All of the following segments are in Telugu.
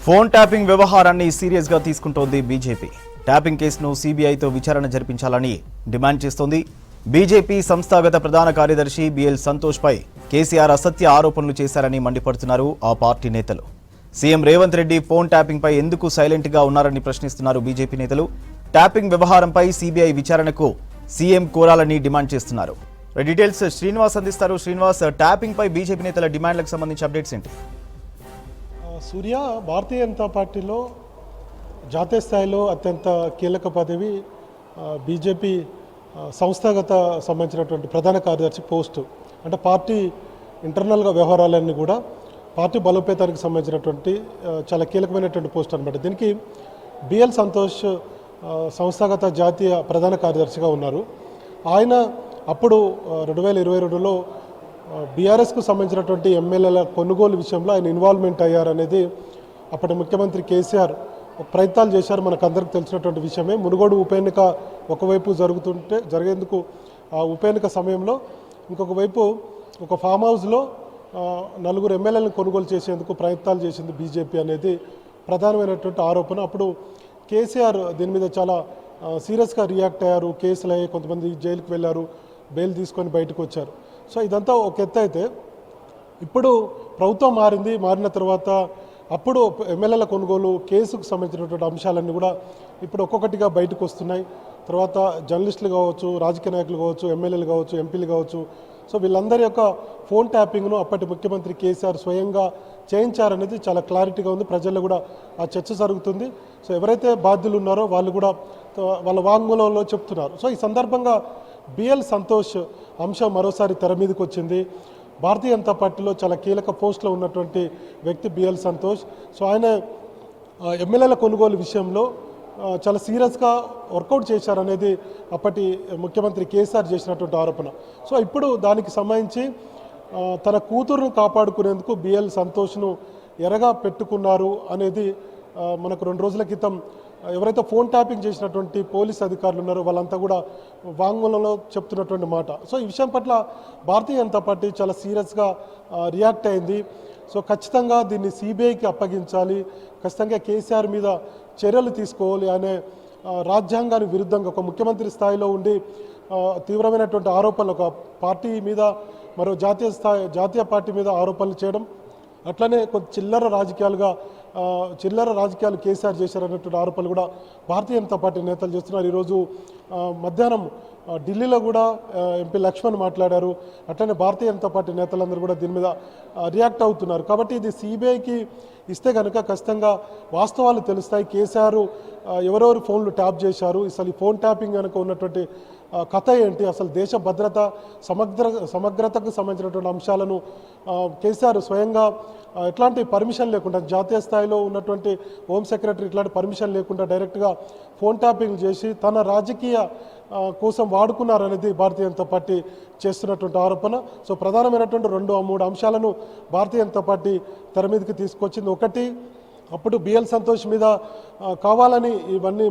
ఫోన్ ట్యాపింగ్ వ్యవహారాన్ని సీరియస్ గా తీసుకుంటోంది బీజేపీ. ట్యాపింగ్ కేసును సీబీఐతో విచారణ జరిపించాలని డిమాండ్ చేస్తోంది. బీజేపీ సంస్థాగత ప్రధాన కార్యదర్శి బిఎల్ సంతోష్ పై కేసీఆర్ అసత్య ఆరోపణలు చేశారని మండిపడుతున్నారు ఆ పార్టీ నేతలు. CM Revanth Reddy phone tapping పై ఎందుకు సైలెంట్ గా ఉన్నారని ప్రశ్నిస్తున్నారు బీజేపీ నేతలు. ట్యాపింగ్ వ్యవహారంపై సీబీఐ విచారణకు సీఎం కోరాలని డిమాండ్ చేస్తున్నారు. డీటెయిల్స్ శ్రీనివాస్ అందిస్తారు. శ్రీనివాస్, ట్యాపింగ్ పై బీజేపీ నేతల డిమాండ్లకు సంబంధించి అప్డేట్స్ ఏంటి? సూర్య, భారతీయ జనతా పార్టీలో జాతీయ స్థాయిలో అత్యంత కీలక పదవి బీజేపీ సంస్థాగత సంబంధించినటువంటి ప్రధాన కార్యదర్శి పోస్టు. అంటే పార్టీ ఇంటర్నల్గా వ్యవహారాలన్నీ కూడా పార్టీ బలోపేతానికి సంబంధించినటువంటి చాలా కీలకమైనటువంటి పోస్ట్ అనమాట. దీనికి బిఎల్ సంతోష్ సంస్థాగత జాతీయ ప్రధాన కార్యదర్శిగా ఉన్నారు. ఆయన అప్పుడు 2022లో బీఆర్ఎస్కు సంబంధించినటువంటి ఎమ్మెల్యేల కొనుగోలు విషయంలో ఆయన ఇన్వాల్వ్మెంట్ అయ్యారనేది అప్పటి ముఖ్యమంత్రి కేసీఆర్ ప్రయత్నాలు చేశారు. మనకు అందరికీ తెలిసినటువంటి విషయమే. మునుగోడు ఉప ఎన్నిక ఒకవైపు జరిగేందుకు ఆ ఉప ఎన్నిక సమయంలో ఇంకొక వైపు ఒక ఫామ్ హౌస్లో 4 ఎమ్మెల్యేలను కొనుగోలు చేసేందుకు ప్రయత్నాలు చేసింది బీజేపీ అనేది ప్రధానమైనటువంటి ఆరోపణ. అప్పుడు కేసీఆర్ దీని మీద చాలా సీరియస్గా రియాక్ట్ అయ్యారు. కేసులు అయ్యి కొంతమంది జైలుకి వెళ్ళారు, బెయిల్ తీసుకొని బయటకు వచ్చారు. సో ఇదంతా ఒక ఎత్తు అయితే, ఇప్పుడు ప్రభుత్వం మారిన తర్వాత అప్పుడు ఎమ్మెల్యేల కొనుగోలు కేసుకు సంబంధించినటువంటి అంశాలన్నీ కూడా ఇప్పుడు ఒక్కొక్కటిగా బయటకు వస్తున్నాయి. తర్వాత జర్నలిస్టులు కావచ్చు, రాజకీయ నాయకులు కావచ్చు, ఎమ్మెల్యేలు కావచ్చు, ఎంపీలు కావచ్చు, సో వీళ్ళందరి యొక్క ఫోన్ ట్యాపింగ్ను అప్పటి ముఖ్యమంత్రి కేసీఆర్ స్వయంగా చేయించారనేది చాలా క్లారిటీగా ఉంది. ప్రజల్లో కూడా ఆ చర్చ జరుగుతుంది. సో ఎవరైతే బాధ్యులు ఉన్నారో వాళ్ళు కూడా వాళ్ళ వాంగ్మూలంలో చెప్తున్నారు. సో ఈ సందర్భంగా బిఎల్ సంతోష్ అంశం మరోసారి తెర మీదకి వచ్చింది. భారతీయ జనతా పార్టీలో చాలా కీలక పోస్టులో ఉన్నటువంటి వ్యక్తి బిఎల్ సంతోష్. సో ఆయన ఎమ్మెల్యేల కొనుగోలు విషయంలో చాలా సీరియస్గా వర్కౌట్ చేశారనేది అప్పటి ముఖ్యమంత్రి కేసీఆర్ చేసినటువంటి ఆరోపణ. సో ఇప్పుడు దానికి సంబంధించి తన కూతురును కాపాడుకునేందుకు బిఎల్ సంతోష్ను ఎరగా పెట్టుకున్నారు అనేది మనకు 2 రోజుల క్రితం ఎవరైతే ఫోన్ ట్యాపింగ్ చేసినటువంటి పోలీస్ అధికారులు ఉన్నారో వాళ్ళంతా కూడా వాంగ్మూలంలో చెప్తున్నటువంటి మాట. సో ఈ విషయం పట్ల భారతీయ జనతా పార్టీ చాలా సీరియస్గా రియాక్ట్ అయింది. సో ఖచ్చితంగా దీన్ని సిబిఐకి అప్పగించాలి, ఖచ్చితంగా కేసీఆర్ మీద చర్యలు తీసుకోవాలి అనే రాజ్యాంగానికి విరుద్ధంగా ఒక ముఖ్యమంత్రి స్థాయిలో ఉండి తీవ్రమైనటువంటి ఆరోపణలు ఒక పార్టీ మీద మరో జాతీయ పార్టీ మీద ఆరోపణలు చేయడం, అట్లనే కొంత చిల్లర రాజకీయాలు కేసీఆర్ చేశారనేటువంటి ఆరోపణలు కూడా భారతీయ జనతా పార్టీ నేతలు చేస్తున్నారు. ఈరోజు మధ్యాహ్నం ఢిల్లీలో కూడా ఎంపీ లక్ష్మణ్ మాట్లాడారు. అట్లనే భారతీయ జనతా పార్టీ నేతలందరూ కూడా దీని మీద రియాక్ట్ అవుతున్నారు. కాబట్టి ఇది సిబిఐకి ఇస్తే కనుక ఖచ్చితంగా వాస్తవాలు తెలుస్తాయి. కేసీఆర్ ఎవరెవరు ఫోన్లు ట్యాప్ చేశారు, అసలు ఈ ఫోన్ ట్యాపింగ్ కనుక ఉన్నటువంటి కథ ఏంటి, అసలు దేశ భద్రత సమగ్రతకు సంబంధించినటువంటి అంశాలను కేసీఆర్ స్వయంగా ఎట్లాంటి పర్మిషన్ లేకుండా జాతీయ స్థాయిలో ఉన్నటువంటి హోమ్ సెక్రటరీ ఇట్లాంటి పర్మిషన్ లేకుండా డైరెక్ట్గా ఫోన్ ట్యాపింగ్ చేసి తన రాజకీయ కోసం వాడుకున్నారనేది భారతీయ జనతా పార్టీ చేస్తున్నటువంటి ఆరోపణ. సో ప్రధానమైనటువంటి 2-3 అంశాలను భారతీయ జనతా పార్టీ తెర మీదకి తీసుకొచ్చింది. ఒకటి, అప్పుడు బిఎల్ సంతోష్ మీద కావాలని ఇవన్నీ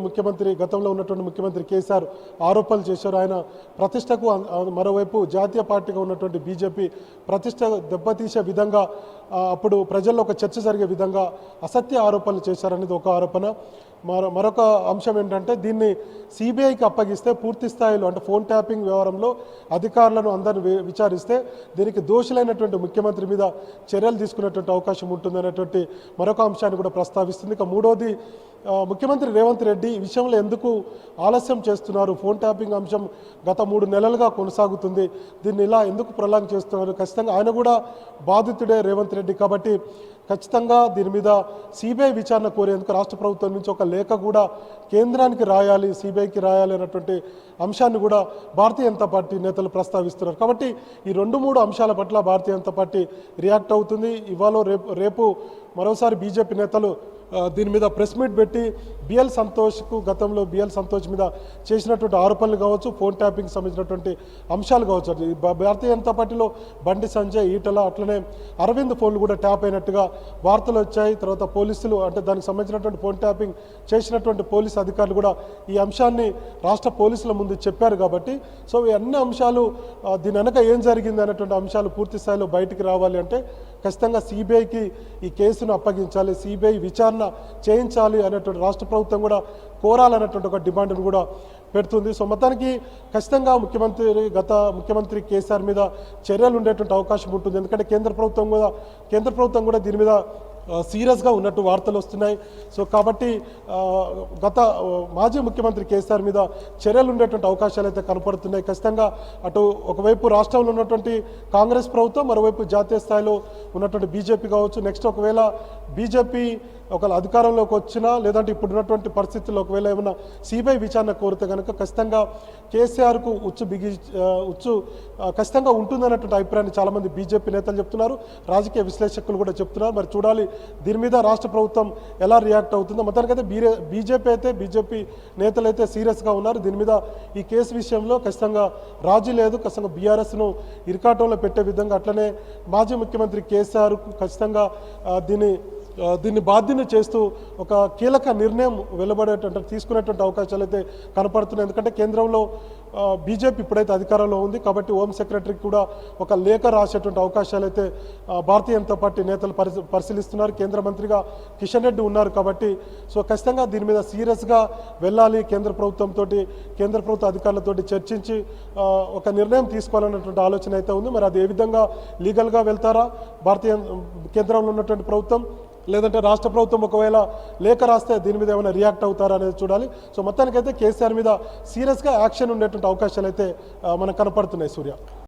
గతంలో ఉన్నటువంటి ముఖ్యమంత్రి కేసీఆర్ ఆరోపణలు చేశారు. ఆయన ప్రతిష్టకు, మరోవైపు జాతీయ పార్టీగా ఉన్నటువంటి బీజేపీ ప్రతిష్ట దెబ్బతీసే విధంగా అప్పుడు ప్రజల్లో ఒక చర్చ జరిగే విధంగా అసత్య ఆరోపణలు చేశారనేది ఒక ఆరోపణ. మరొక అంశం ఏంటంటే, దీన్ని సిబిఐకి అప్పగిస్తే పూర్తి స్థాయిలో అంటే ఫోన్ ట్యాపింగ్ వ్యవహారంలో అధికారులను అందరిని విచారిస్తే దీనికి దోషులైనటువంటి ముఖ్యమంత్రి మీద చర్యలు తీసుకునేటువంటి అవకాశం ఉంటుందనేటువంటి మరొక అంశాన్ని కూడా ప్రస్తావిస్తుంది. ఇక మూడోది, ముఖ్యమంత్రి రేవంత్ రెడ్డి ఈ విషయంలో ఎందుకు ఆలస్యం చేస్తున్నారు, ఫోన్ ట్యాపింగ్ అంశం గత 3 నెలలుగా కొనసాగుతుంది, దీన్ని ఇలా ఎందుకు ప్రొలాంగ్ చేస్తున్నారు, ఖచ్చితంగా ఆయన కూడా బాధితుడే రేవంత్ రెడ్డి. కాబట్టి ఖచ్చితంగా దీని మీద సిబిఐ విచారణ కోరేందుకు రాష్ట్ర ప్రభుత్వం నుంచి ఒక లేఖ కూడా కేంద్రానికి రాయాలి, సిబిఐకి రాయాలి అన్నటువంటి అంశాన్ని కూడా భారతీయ జనతా పార్టీ నేతలు ప్రస్తావిస్తున్నారు. కాబట్టి ఈ 2-3 అంశాల పట్ల భారతీయ జనతా పార్టీ రియాక్ట్ అవుతుంది. ఇవాళ రేపు మరోసారి బీజేపీ నేతలు దీని మీద ప్రెస్ మీట్ పెట్టి గతంలో బిఎల్ సంతోష్ మీద చేసినటువంటి ఆరోపణలు కావచ్చు, ఫోన్ ట్యాపింగ్ సంబంధించినటువంటి అంశాలు కావచ్చు, భారతీయ జనతా పార్టీలో బండి సంజయ్, ఈటల, అట్లనే అరవింద్ ఫోన్లు కూడా ట్యాప్ అయినట్టుగా వార్తలు వచ్చాయి. తర్వాత పోలీసులు అంటే దానికి సంబంధించినటువంటి ఫోన్ ట్యాపింగ్ చేసినటువంటి పోలీసు అధికారులు కూడా ఈ అంశాన్ని రాష్ట్ర పోలీసుల ముందు చెప్పారు. కాబట్టి సో ఈ అన్ని అంశాలు దీని వెనక ఏం జరిగింది అనేటువంటి అంశాలు పూర్తి స్థాయిలో బయటికి రావాలి అంటే ఖచ్చితంగా సిబిఐకి ఈ కేసును అప్పగించాలి, సిబిఐ విచారణ చేయించాలి అనేటువంటి రాష్ట్ర ప్రభుత్వం కూడా కోరాలనేటువంటి ఒక డిమాండ్ను కూడా పెడుతుంది. సో మొత్తానికి ఖచ్చితంగా గత ముఖ్యమంత్రి కేసీఆర్ మీద చర్యలు ఉండేటువంటి అవకాశం ఉంటుంది. ఎందుకంటే కేంద్ర ప్రభుత్వం కూడా దీని మీద సీరియస్గా ఉన్నట్టు వార్తలు వస్తున్నాయి. సో కాబట్టి మాజీ ముఖ్యమంత్రి కేసీఆర్ మీద చర్యలు ఉండేటువంటి అవకాశాలు అయితే కనపడుతున్నాయి. ఖచ్చితంగా అటు ఒకవైపు రాష్ట్రంలో ఉన్నటువంటి కాంగ్రెస్ ప్రభుత్వం, మరోవైపు జాతీయ స్థాయిలో ఉన్నటువంటి బీజేపీ కావచ్చు. నెక్స్ట్ ఒకవేళ బీజేపీ ఒకవేళ అధికారంలోకి వచ్చినా, లేదంటే ఇప్పుడు ఉన్నటువంటి పరిస్థితుల్లో ఒకవేళ ఏమైనా సిబిఐ విచారణ కోరితే కనుక ఖచ్చితంగా కేసీఆర్కు ఉచ్చు ఖచ్చితంగా ఉంటుందన్నటువంటి అభిప్రాయాన్ని చాలామంది బీజేపీ నేతలు చెప్తున్నారు, రాజకీయ విశ్లేషకులు కూడా చెప్తున్నారు. మరి చూడాలి దీని మీద రాష్ట్ర ప్రభుత్వం ఎలా రియాక్ట్ అవుతుందో. మొత్తానికైతే బీజేపీ నేతలు అయితే సీరియస్గా ఉన్నారు. దీని మీద ఈ కేసు విషయంలో ఖచ్చితంగా రాజీ లేదు, ఖచ్చితంగా బీఆర్ఎస్ను ఇరకాటంలో పెట్టే విధంగా, అట్లనే మాజీ ముఖ్యమంత్రి కేసీఆర్కు ఖచ్చితంగా దీన్ని బాధ్యత చేస్తూ ఒక కీలక నిర్ణయం తీసుకునేటువంటి అవకాశాలు అయితే కనపడుతున్నాయి. ఎందుకంటే కేంద్రంలో బీజేపీ ఇప్పుడైతే అధికారంలో ఉంది కాబట్టి హోమ్ సెక్రటరీకి కూడా ఒక లేఖ రాసేటువంటి అవకాశాలు అయితే భారతీయ జనతా పార్టీ నేతలు పరిశీలిస్తున్నారు. కేంద్ర మంత్రిగా కిషన్ రెడ్డి ఉన్నారు కాబట్టి సో ఖచ్చితంగా దీని మీద సీరియస్గా వెళ్ళాలి, కేంద్ర ప్రభుత్వ అధికారులతో చర్చించి ఒక నిర్ణయం తీసుకోవాలన్నటువంటి ఆలోచన అయితే ఉంది. మరి అది ఏ విధంగా లీగల్గా వెళ్తారా కేంద్రంలో ఉన్నటువంటి ప్రభుత్వం, లేదంటే రాష్ట్ర ప్రభుత్వం ఒకవేళ లేఖ రాస్తే దీని మీద ఏమైనా రియాక్ట్ అవుతారా అనేది చూడాలి. సో మొత్తానికైతే కేసీఆర్ మీద సీరియస్గా యాక్షన్ ఉండేటువంటి అవకాశాలు అయితే మనకు కనపడుతున్నాయి. సూర్య.